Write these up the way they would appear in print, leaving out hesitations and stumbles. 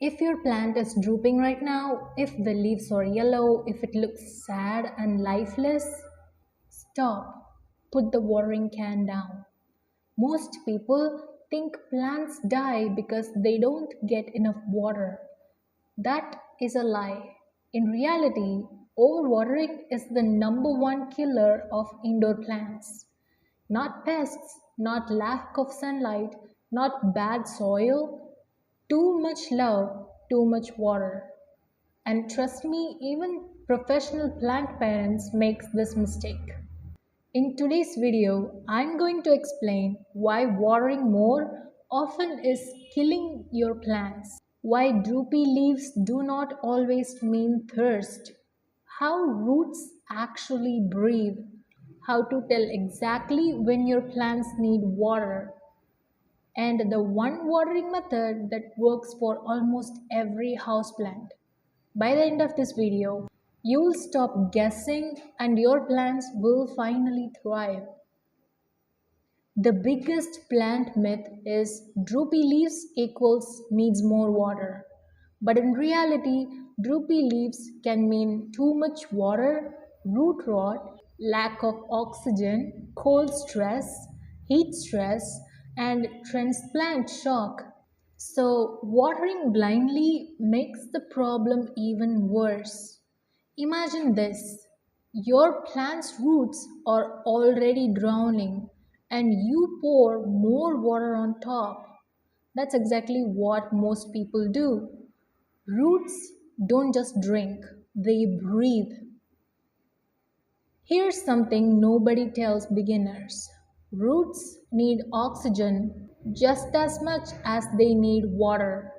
If your plant is drooping right now, if the leaves are yellow, if it looks sad and lifeless, stop. Put the watering can down. Most people think plants die because they don't get enough water. That is a lie. In reality, overwatering is the number one killer of indoor plants. Not pests, not lack of sunlight, not bad soil, too much love, too much water. And trust me, even professional plant parents makes this mistake. In today's video, I'm going to explain why watering more often is killing your plants, why droopy leaves do not always mean thirst, how roots actually breathe, how to tell exactly when your plants need water, and the one watering method that works for almost every houseplant. By the end of this video, you'll stop guessing and your plants will finally thrive. The biggest plant myth is droopy leaves equals needs more water. But in reality, droopy leaves can mean too much water, root rot, lack of oxygen, cold stress, heat stress, and transplant shock. So, watering blindly makes the problem even worse. Imagine this: your plant's roots are already drowning, and you pour more water on top. That's exactly what most people do. Roots don't just drink, they breathe. Here's something nobody tells beginners: roots need oxygen just as much as they need water.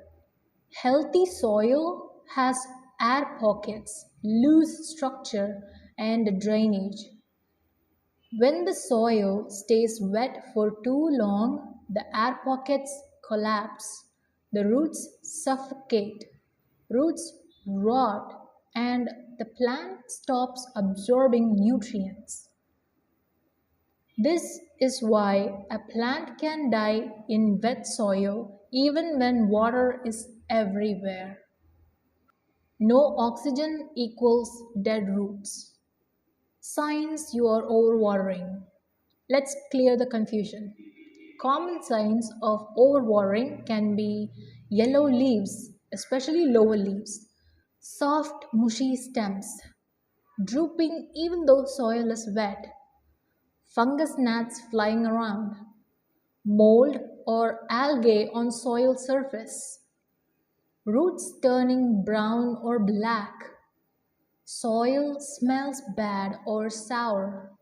Healthy soil has air pockets, loose structure, and drainage. When the soil stays wet for too long, the air pockets collapse, the roots suffocate, roots rot, and the plant stops absorbing nutrients. This is why a plant can die in wet soil even when water is everywhere. No oxygen equals dead roots. Signs you are overwatering. Let's clear the confusion. Common signs of overwatering can be yellow leaves, especially lower leaves, soft, mushy stems, drooping even though soil is wet, fungus gnats flying around, mold or algae on soil surface, roots turning brown or black, soil smells bad or sour.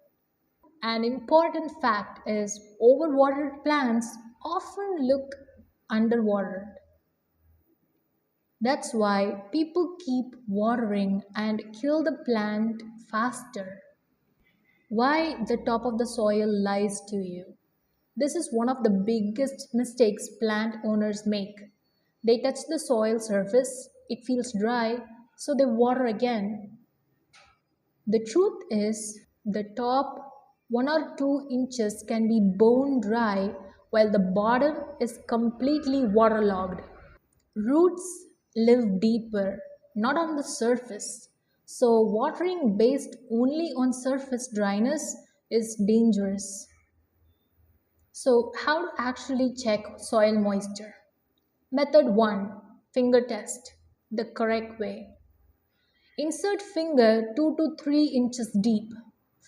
An important fact is overwatered plants often look underwatered. That's why people keep watering and kill the plant faster. Why the top of the soil lies to you. This is one of the biggest mistakes plant owners make. They touch the soil surface, it feels dry, so they water again. The truth is, the top 1 or 2 inches can be bone dry while the bottom is completely waterlogged. Roots live deeper, not on the surface. So, watering based only on surface dryness is dangerous. So, how to actually check soil moisture? Method 1: Finger test, the correct way. Insert finger 2 to 3 inches deep.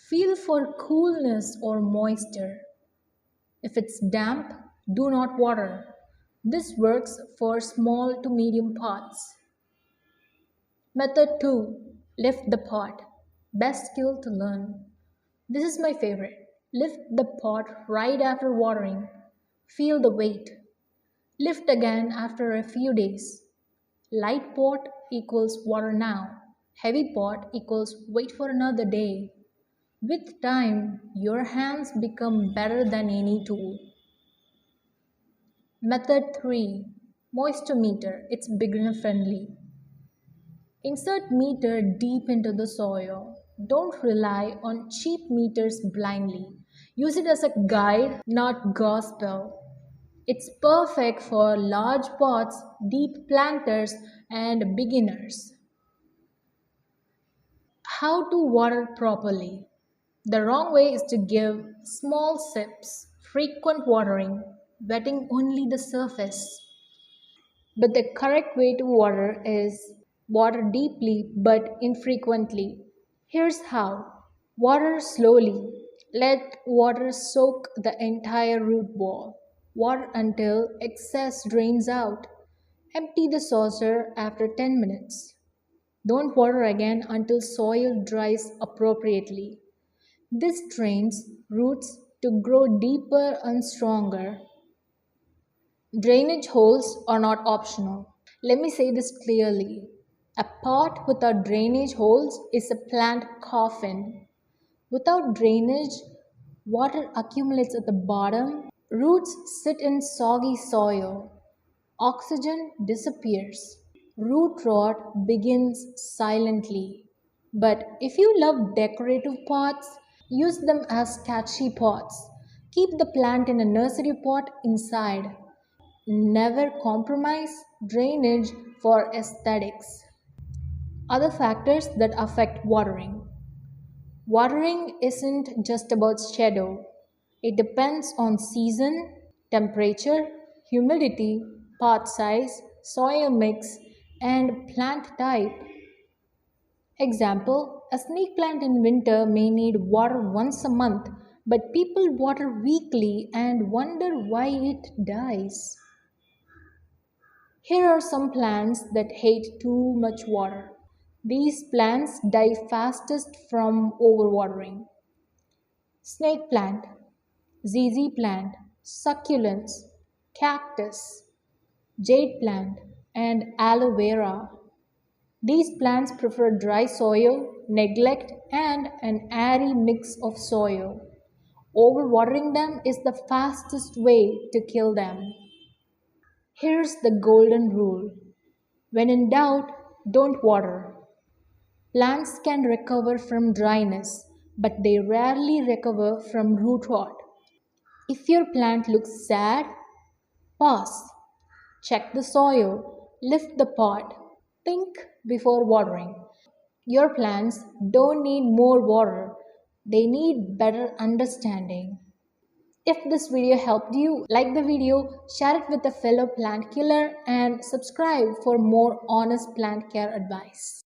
Feel for coolness or moisture. If it's damp, do not water. This works for small to medium pots. Method 2: Lift the pot. Best skill to learn. This is my favorite. Lift the pot right after watering. Feel the weight. Lift again after a few days. Light pot equals water now. Heavy pot equals wait for another day. With time, your hands become better than any tool. Method 3: Moisture meter. It's beginner friendly. Insert meter deep into the soil. Don't rely on cheap meters blindly. Use it as a guide, not gospel. It's perfect for large pots, deep planters, and beginners. How to water properly. The wrong way is to give small sips, frequent watering, wetting only the surface. But the correct way to water is water deeply but infrequently. Here's how. Water slowly. Let water soak the entire root ball. Water until excess drains out. Empty the saucer after 10 minutes. Don't water again until soil dries appropriately. This trains roots to grow deeper and stronger. Drainage holes are not optional. Let me say this clearly. A pot without drainage holes is a plant coffin. Without drainage, water accumulates at the bottom, roots sit in soggy soil, oxygen disappears, root rot begins silently. But if you love decorative pots, use them as sketchy pots. Keep the plant in a nursery pot inside. Never compromise drainage for aesthetics. Other factors that affect watering. Watering isn't just about shadow. It depends on season, temperature, humidity, pot size, soil mix, and plant type. Example, a snake plant in winter may need water once a month, but people water weekly and wonder why it dies. Here are some plants that hate too much water. These plants die fastest from overwatering. Snake plant, ZZ plant, succulents, cactus, jade plant, and aloe vera. These plants prefer dry soil, neglect, and an airy mix of soil. Overwatering them is the fastest way to kill them. Here's the golden rule. When in doubt, don't water. Plants can recover from dryness, but they rarely recover from root rot. If your plant looks sad, pause. Check the soil. Lift the pot. Think before watering. Your plants don't need more water, they need better understanding. If this video helped you, like the video, share it with a fellow plant killer, and subscribe for more honest plant care advice.